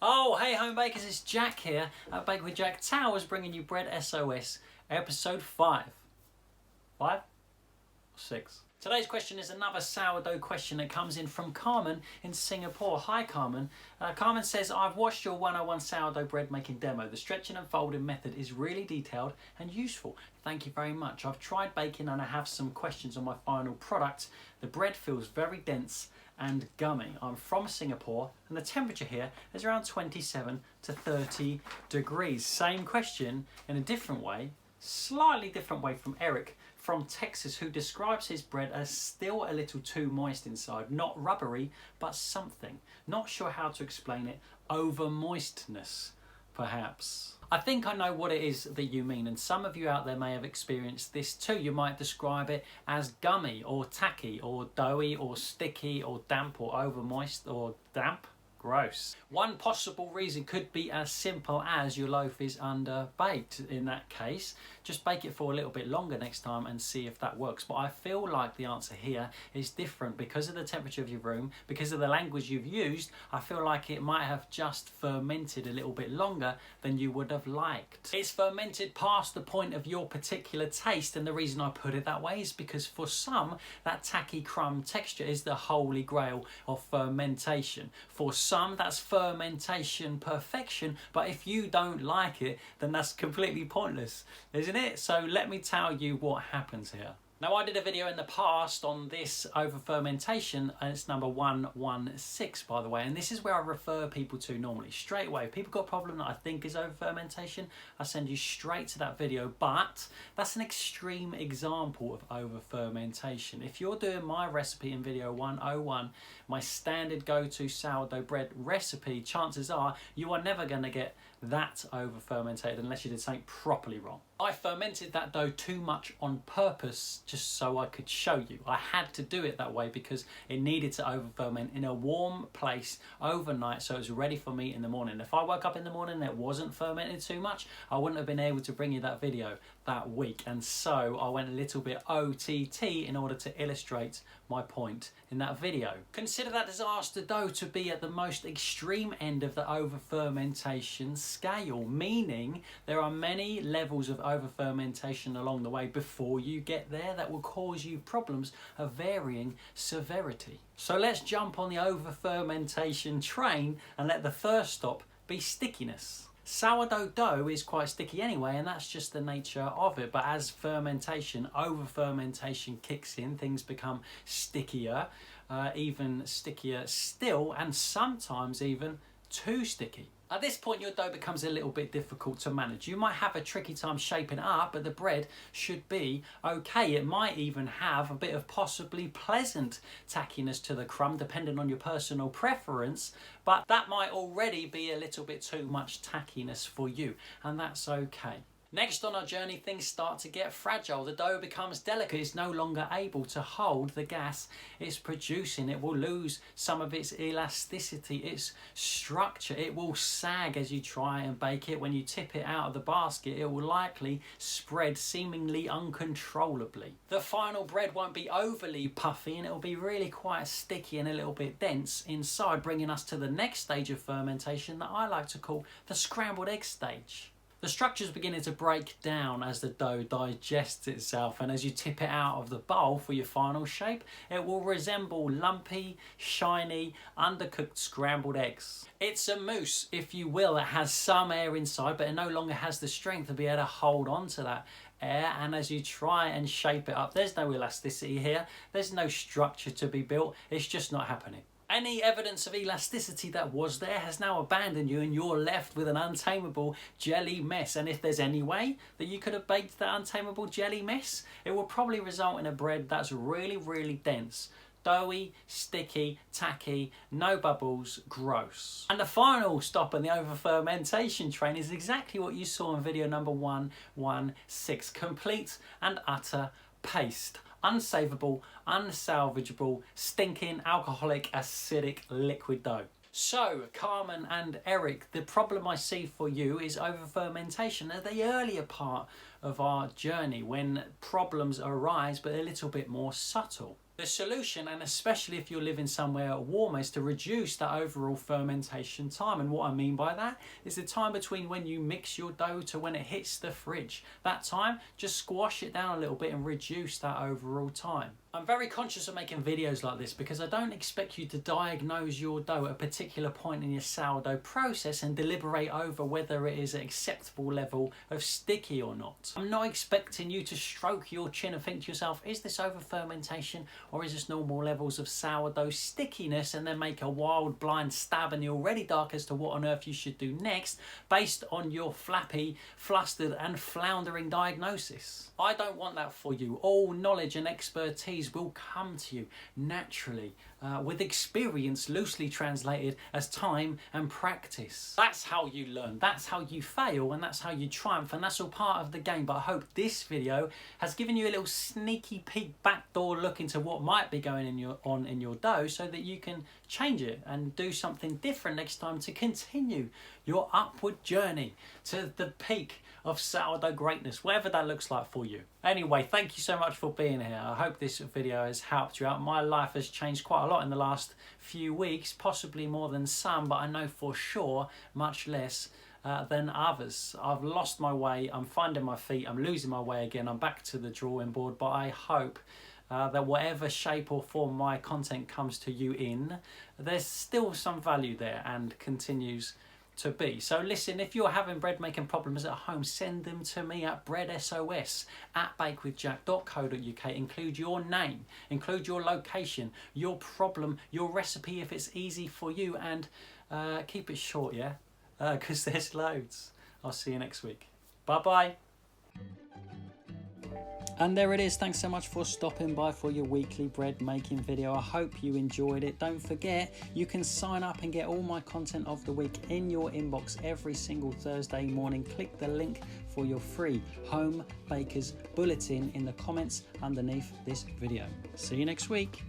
Oh, hey home bakers, it's Jack here at Bake with Jack Towers, bringing you Bread SOS episode 5. 5? Or 6? Today's question is another sourdough question that comes in from Carmen in Singapore. Hi Carmen. Carmen says, I've watched your 101 sourdough bread making demo. The stretching and folding method is really detailed and useful. Thank you very much. I've tried baking and I have some questions on my final product. The bread feels very dense and gummy. I'm from Singapore and the temperature here is around 27 to 30 degrees. Same question in a different way, slightly different way from Eric from Texas, who describes his bread as still a little too moist inside. Not rubbery, but something. Not sure how to explain it. Over moistness, perhaps. I think I know what it is that you mean, and some of you out there may have experienced this too. You might describe it as gummy or tacky or doughy or sticky or damp or over moist or damp. Gross. One possible reason could be as simple as your loaf is under baked. In that case, just bake it for a little bit longer next time and see if that works. But I feel like the answer here is different because of the temperature of your room, because of the language you've used. I feel like it might have just fermented a little bit longer than you would have liked. It's fermented past the point of your particular taste, and the reason I put it that way is because for some, that tacky crumb texture is the holy grail of fermentation. For some, that's fermentation perfection, but if you don't like it, then that's completely pointless, isn't it? So let me tell you what happens here. Now, I did a video in the past on this over fermentation, and it's number 116, by the way, and this is where I refer people to normally. Straight away, if people got a problem that I think is over fermentation, I send you straight to that video, but that's an extreme example of over fermentation. If you're doing my recipe in video 101, my standard go-to sourdough bread recipe, chances are you are never going to get that over fermented unless you did something properly wrong. I fermented that dough too much on purpose just so I could show you. I had to do it that way because it needed to over ferment in a warm place overnight so it was ready for me in the morning. If I woke up in the morning and it wasn't fermented too much, I wouldn't have been able to bring you that video that week, and so I went a little bit OTT in order to illustrate my point in that video. Consider that disaster dough to be at the most extreme end of the over fermentation scale, meaning there are many levels of over fermentation along the way before you get there that will cause you problems of varying severity. So let's jump on the over fermentation train and let the first stop be stickiness. Sourdough dough is quite sticky anyway, and that's just the nature of it. But as fermentation, over fermentation kicks in, things become stickier, even stickier still, and sometimes even too sticky. At this point, your dough becomes a little bit difficult to manage. You might have a tricky time shaping it up, but the bread should be okay. It might even have a bit of possibly pleasant tackiness to the crumb, depending on your personal preference, but that might already be a little bit too much tackiness for you, and that's okay. Next on our journey, things start to get fragile. The dough becomes delicate. It's no longer able to hold the gas it's producing. It will lose some of its elasticity, its structure. It will sag as you try and bake it. When you tip it out of the basket, it will likely spread seemingly uncontrollably. The final bread won't be overly puffy, and it will be really quite sticky and a little bit dense inside, bringing us to the next stage of fermentation that I like to call the scrambled egg stage. The structure is beginning to break down as the dough digests itself, and as you tip it out of the bowl for your final shape, it will resemble lumpy, shiny, undercooked scrambled eggs. It's a mousse, if you will. It has some air inside, but it no longer has the strength to be able to hold on to that air, and as you try and shape it up, there's no elasticity here, there's no structure to be built, it's just not happening. Any evidence of elasticity that was there has now abandoned you, and you're left with an untamable jelly mess. And if there's any way that you could have baked that untamable jelly mess, it will probably result in a bread that's really, really dense, doughy, sticky, tacky, no bubbles, gross. And the final stop on the over fermentation train is exactly what you saw in video number 116, complete and utter paste. Unsavable, unsalvageable, stinking, alcoholic, acidic liquid dough. So, Carmen and Eric, the problem I see for you is over fermentation at the earlier part of our journey when problems arise but a little bit more subtle. The solution, and especially if you're living somewhere warmer, is to reduce that overall fermentation time. And what I mean by that is the time between when you mix your dough to when it hits the fridge. That time, just squash it down a little bit and reduce that overall time. I'm very conscious of making videos like this because I don't expect you to diagnose your dough at a particular point in your sourdough process and deliberate over whether it is an acceptable level of sticky or not. I'm not expecting you to stroke your chin and think to yourself, is this over fermentation or is this normal levels of sourdough stickiness, and then make a wild blind stab in the already dark as to what on earth you should do next based on your flappy, flustered and floundering diagnosis. I don't want that for you. All knowledge and expertise will come to you naturally with experience, loosely translated as time and practice. That's how you learn, that's how you fail, and that's how you triumph, and that's all part of the game. But I hope this video has given you a little sneaky peek, backdoor look into what might be going on in your dough, so that you can change it and do something different next time to continue your upward journey to the peak of sourdough greatness, whatever that looks like for you. Anyway, thank you so much for being here. I hope this video has helped you out. My life has changed quite a lot in the last few weeks, possibly more than some, but I know for sure much less than others. I've lost my way, I'm finding my feet, I'm losing my way again, I'm back to the drawing board, but I hope that whatever shape or form my content comes to you in, there's still some value there and continues to be. So listen, if you're having bread making problems at home, send them to me at breadsos@bakewithjack.co.uk. Include your name, include your location, your problem, your recipe if it's easy for you, and keep it short, yeah? Because there's loads. I'll see you next week. Bye bye. And there it is. Thanks so much for stopping by for your weekly bread making video. I hope you enjoyed it. Don't forget, you can sign up and get all my content of the week in your inbox every single Thursday morning. Click the link for your free Home Bakers Bulletin in the comments underneath this video. See you next week.